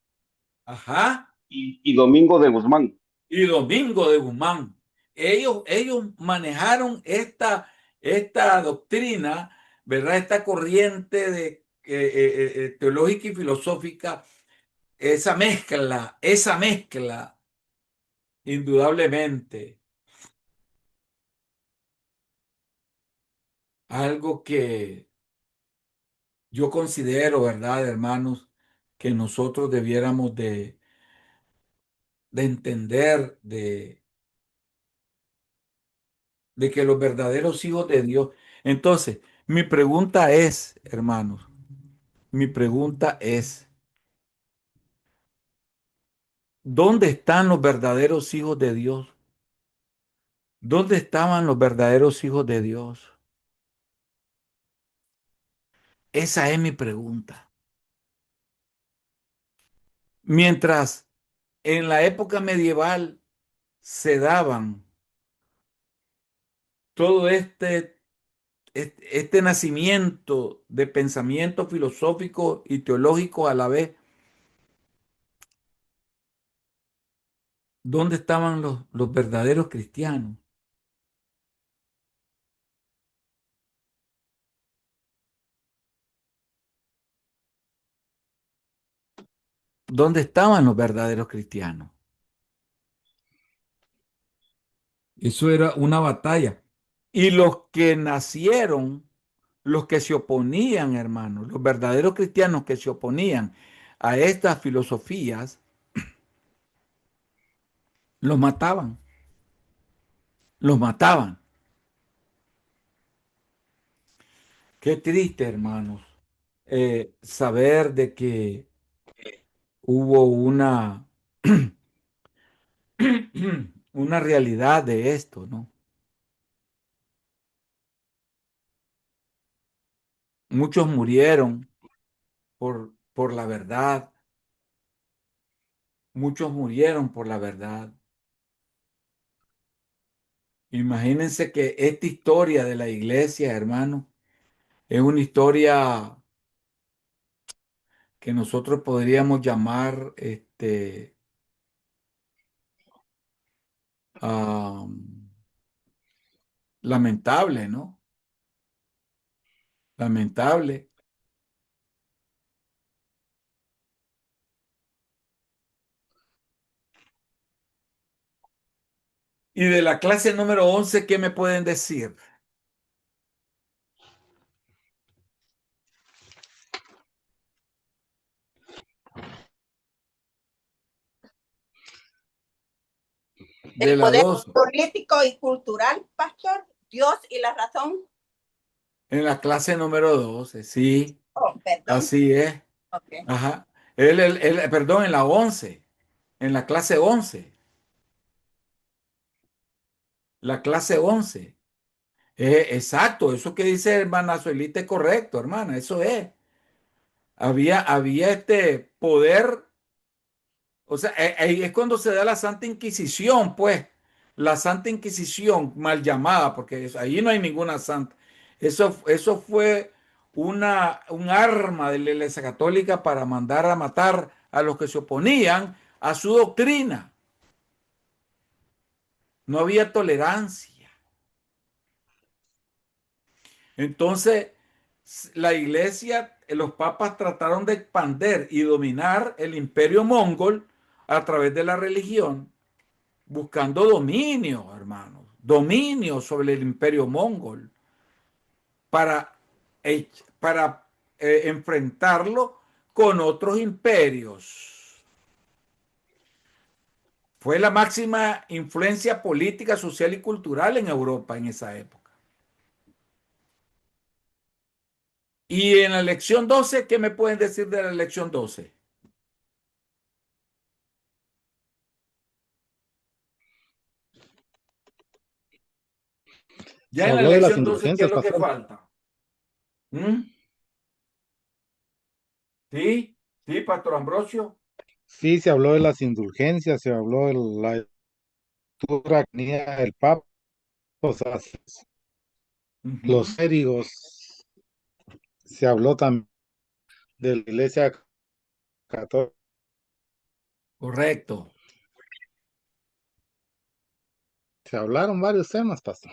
Ajá, y Domingo de Guzmán. y Domingo de Guzmán. Ellos manejaron esta doctrina, ¿verdad? Esta corriente teológica y filosófica, esa mezcla, indudablemente, algo que yo considero, ¿verdad, hermanos? Que nosotros debiéramos de entender, de que los verdaderos hijos de Dios. Entonces, mi pregunta es, hermanos, mi pregunta es, ¿dónde están los verdaderos hijos de Dios? ¿Dónde estaban los verdaderos hijos de Dios? Esa es mi pregunta. Mientras en la época medieval se daban todo este nacimiento de pensamiento filosófico y teológico a la vez, ¿dónde estaban los verdaderos cristianos? ¿Dónde estaban los verdaderos cristianos? Eso era una batalla. Y los que nacieron, los que se oponían, hermanos, los verdaderos cristianos que se oponían a estas filosofías, los mataban, los mataban. Qué triste, hermanos, saber de que hubo una realidad de esto, ¿no? Muchos murieron por la verdad, muchos murieron por la verdad. Imagínense que esta historia de la iglesia, hermano, es una historia que nosotros podríamos llamar, lamentable, ¿no? Lamentable. Y de la clase número 11, ¿qué me pueden decir? De El la poder 12, político y cultural, pastor, Dios y la razón. en la clase número 12, sí, Oh, perdón. así es. Okay. Ajá. Perdón, en la 11, en la clase 11, la clase 11. Exacto, eso que dice hermana Suelita es correcto, hermana, eso es. Había este poder, o sea, ahí es cuando se da la Santa Inquisición, pues, la Santa Inquisición, mal llamada, porque ahí no hay ninguna santa. Eso fue un arma de la Iglesia Católica para mandar a matar a los que se oponían a su doctrina. No había tolerancia. Entonces, la iglesia, los papas trataron de expander y dominar el imperio mongol a través de la religión, buscando dominio, hermanos, dominio sobre el imperio mongol para, para enfrentarlo con otros imperios. Fue la máxima influencia política, social y cultural en Europa en esa época. Y en la elección 12, ¿qué me pueden decir de la elección 12? Ya Se en la habló de las elección 12, ¿qué es indulgencias, lo que pastor. falta? ¿Mm? ¿Sí? ¿Sí, Pastor Ambrosio? Sí, se habló de las indulgencias, se habló de la altura que tenía el Papa, o sea, los Ujú. clérigos, se habló también de la Iglesia Católica, Correcto. se hablaron varios temas, pastor.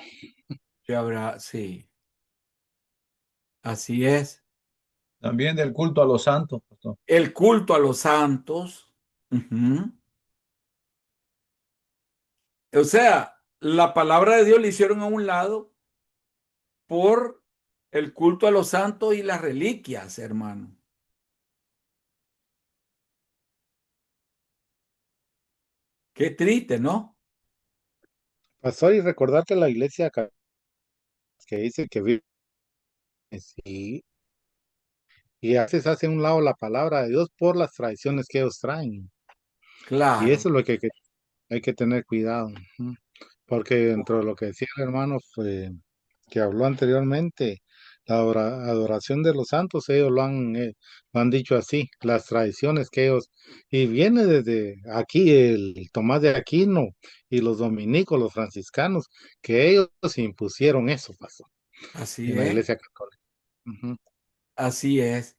Sí, así es. También del culto a los santos, pastor. El culto a los santos. Ujú. O sea, la palabra de Dios le hicieron a un lado por el culto a los santos y las reliquias, hermano. Qué triste, ¿no? Pastor, y recordar que la Iglesia que dice que vive, sí, y a veces hace a un lado la palabra de Dios por las tradiciones que ellos traen. Y Claro. eso es lo que hay que tener cuidado. Ujú. Porque dentro de lo que decía el hermano que habló anteriormente, la adoración de los santos, ellos lo han dicho así, las tradiciones que ellos, y viene desde aquí el Tomás de Aquino y los dominicos, los franciscanos, que ellos impusieron eso, pasó, Así en la es. Iglesia Católica. Ujú. Así es.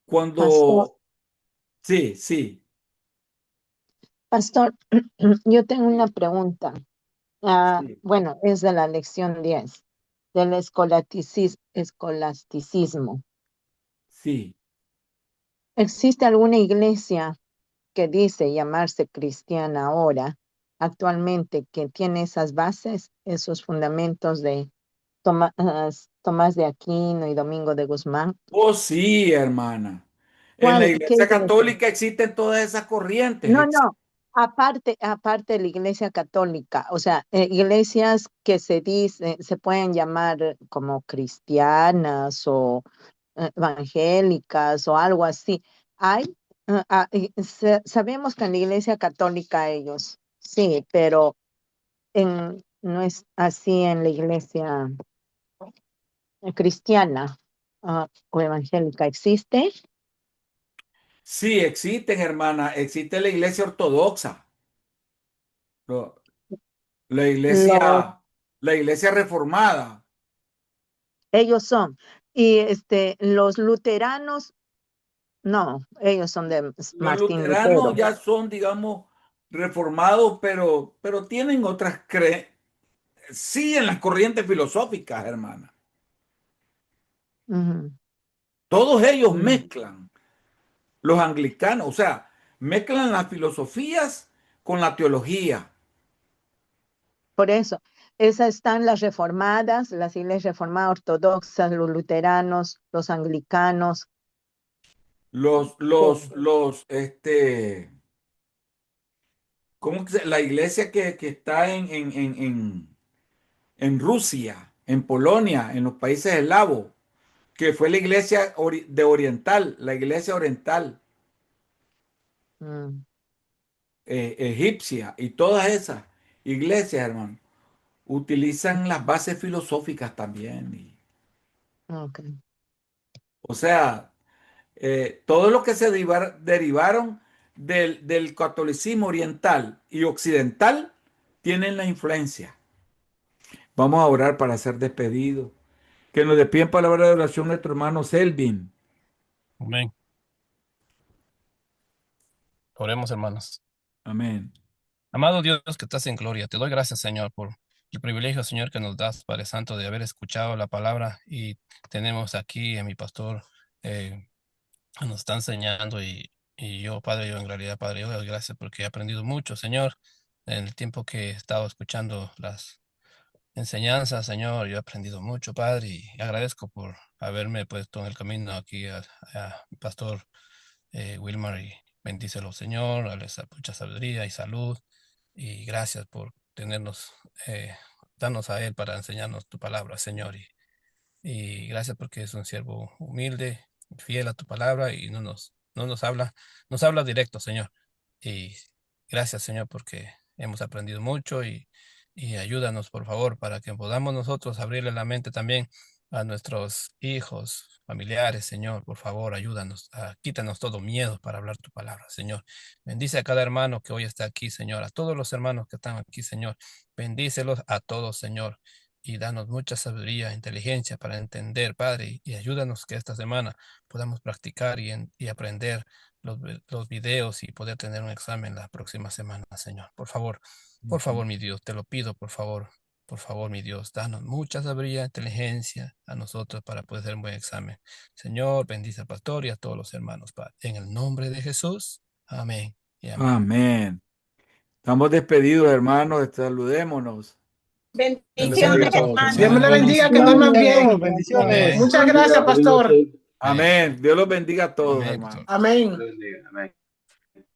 Pastor, Cuando, sí, sí, pastor, yo tengo una pregunta. sí, Bueno, es de la lección 10 del escolasticismo. sí. ¿Existe alguna iglesia que dice llamarse cristiana ahora, actualmente, que tiene esas bases, esos fundamentos de Tomás de Aquino y Domingo de Guzmán? Oh, sí, hermana. En la ¿Cuál? ¿Qué Iglesia iglesia? Católica existen todas esas corrientes. No, no. aparte de la Iglesia Católica, o sea, iglesias que se pueden llamar como cristianas o evangélicas o algo así. Hay, sabemos que en la Iglesia Católica ellos, sí, pero no es así en la Iglesia cristiana o evangélica. ¿Existe? Sí, existen, hermana. Existe la iglesia ortodoxa, lo- la Los, iglesia, la iglesia reformada. ellos son. Y los luteranos, no, ellos son de Los Martín luteranos Lutero. ya son, digamos, reformados, pero tienen otras sí, en las corrientes filosóficas, hermana. Ujú, Todos ellos ujú. mezclan, los anglicanos, o sea, mezclan las filosofías con la teología. Por eso, esas están las reformadas, las iglesias reformadas ortodoxas, los luteranos, los anglicanos. ¿Cómo que la iglesia que está en Rusia, en Polonia, en los países eslavos, que fue la iglesia de oriental, la iglesia oriental, Mm, egipcia, y todas esas iglesias, hermano, utilizan las bases filosóficas también. ok. O sea, todo lo que se derivaron del catolicismo oriental y occidental tienen la influencia. Vamos a orar para ser despedidos. Que nos despide en palabra de oración nuestro hermano Selvin. Amén. Oremos, hermanos. Amén. Amado Dios que estás en gloria, te doy gracias, Señor, por el privilegio, Señor, que nos das, Padre Santo, de haber escuchado la palabra y tenemos aquí a mi pastor, nos está enseñando y yo, Padre, yo en realidad, Padre, yo doy gracias porque he aprendido mucho, Señor, en el tiempo que he estado escuchando las enseñanzas, Señor, yo he aprendido mucho, Padre, y agradezco por haberme puesto en el camino aquí a mi pastor Wilmar, y bendícelo, Señor, dale mucha sabiduría y salud, y gracias por tenernos, darnos a él para enseñarnos tu palabra, Señor, y gracias porque es un siervo humilde, fiel a tu palabra y nos habla directo, Señor. Y gracias, Señor, porque hemos aprendido mucho y ayúdanos, por favor, para que podamos nosotros abrirle la mente también a nuestros hijos, familiares, Señor. Por favor, ayúdanos, quítanos todo miedo para hablar tu palabra, Señor. Bendice a cada hermano que hoy está aquí, Señor, a todos los hermanos que están aquí, Señor. Bendícelos a todos, Señor, y danos mucha sabiduría, inteligencia para entender, Padre, y ayúdanos que esta semana podamos practicar y aprender los videos y poder tener un examen la próxima semana, Señor. Por favor, mi Dios, te lo pido, por favor, mi Dios, danos mucha sabiduría, inteligencia a nosotros para poder hacer un buen examen. Señor, bendice al pastor y a todos los hermanos, Padre. En el nombre de Jesús, amén y amén. Amén. Estamos despedidos, hermanos. Saludémonos. Bendiciones, Bendiga a todos, hermano. Dios me la hermanos. bendiga, que duerman bien. Bendiciones. Amén. Muchas gracias, pastor. Amén. Dios los bendiga a todos, Amén, hermanos. pastor. Amén. Amén.